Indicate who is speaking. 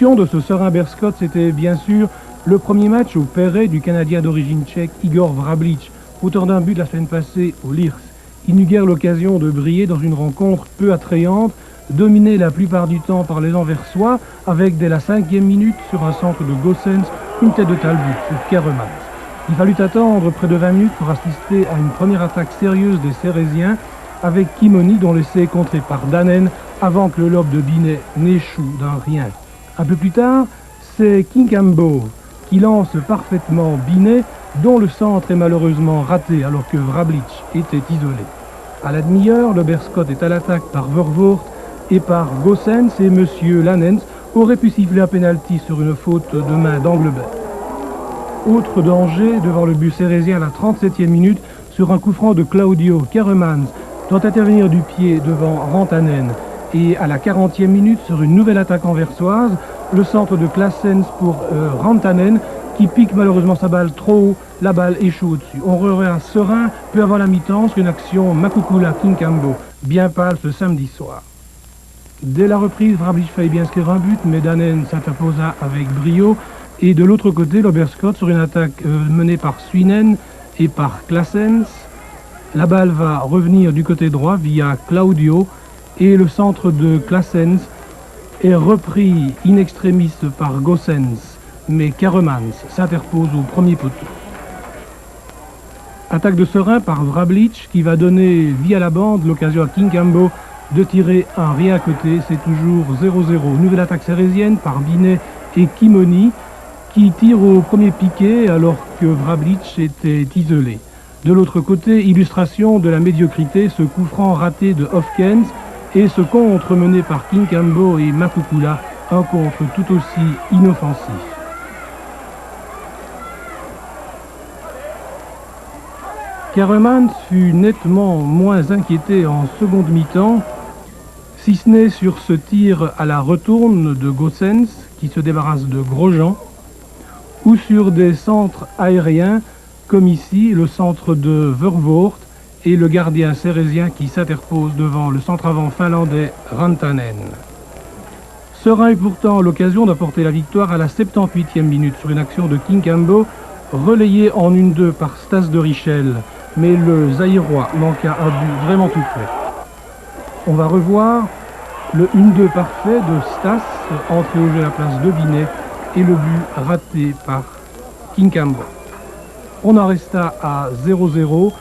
Speaker 1: De ce serein Berscott, c'était bien sûr le premier match au Perret du Canadien d'origine tchèque Igor Vrablič, auteur d'un but la semaine passée au Lierse. Il n'eut guère l'occasion de briller dans une rencontre peu attrayante, dominée la plupart du temps par les Anversois, avec dès la 5e minute sur un centre de Goossens, une tête de Talbot sur Keremans. Il fallut attendre près de 20 minutes pour assister à une première attaque sérieuse des Cérésiens, avec Kimoni dont l'essai est contré par Danen avant que le lob de Binet n'échoue d'un rien. Un peu plus tard, c'est Kinkambo qui lance parfaitement Binet, dont le centre est malheureusement raté alors que Vrablič était isolé. À la demi-heure, le Berscott est à l'attaque par Vervoort et par Goossens et M. Lanens aurait pu siffler un pénalty sur une faute de main d'Anglebert. Autre danger devant le but cérésien à la 37e minute sur un coup franc de Claudio Keremans doit intervenir du pied devant Rantanen. Et à la 40e minute, sur une nouvelle attaque anversoise, le centre de Claessens pour Rantanen, qui pique malheureusement sa balle trop haut, la balle échoue au-dessus. On revient serein peu avant la mi-temps sur une action Makukula-Kinkambo, bien pâle ce samedi soir. Dès la reprise, Vrablič faillit bien inscrire un but, mais Danen s'interposa avec brio. Et de l'autre côté, le Berscott sur une attaque menée par Suinen et par Claessens. La balle va revenir du côté droit via Claudio, et le centre de Claessens est repris in extremis par Goossens, mais Keremans s'interpose au premier poteau. Attaque de serein par Vrablič qui va donner via la bande l'occasion à Kinkambo de tirer un rien à côté, c'est toujours 0-0. Nouvelle attaque cérésienne par Binet et Kimoni qui tirent au premier piqué alors que Vrablič était isolé. De l'autre côté, illustration de la médiocrité, ce coup franc raté de Hofkens et ce contre mené par Kinkambo et Makukula, un contre tout aussi inoffensif. Keremans fut nettement moins inquiété en seconde mi-temps, si ce n'est sur ce tir à la retourne de Goossens, qui se débarrasse de Grosjean, ou sur des centres aériens, comme ici le centre de Vervoort, et le gardien cérésien qui s'interpose devant le centre-avant finlandais Rantanen. Serein eut pourtant l'occasion d'apporter la victoire à la 78e minute sur une action de Kinkambo, relayée en 1-2 par Stas de Richel, mais le Zaïrois manqua un but vraiment tout fait. On va revoir le 1-2 parfait de Stas, entré au jeu à la place de Binet, et le but raté par Kinkambo. On en resta à 0-0.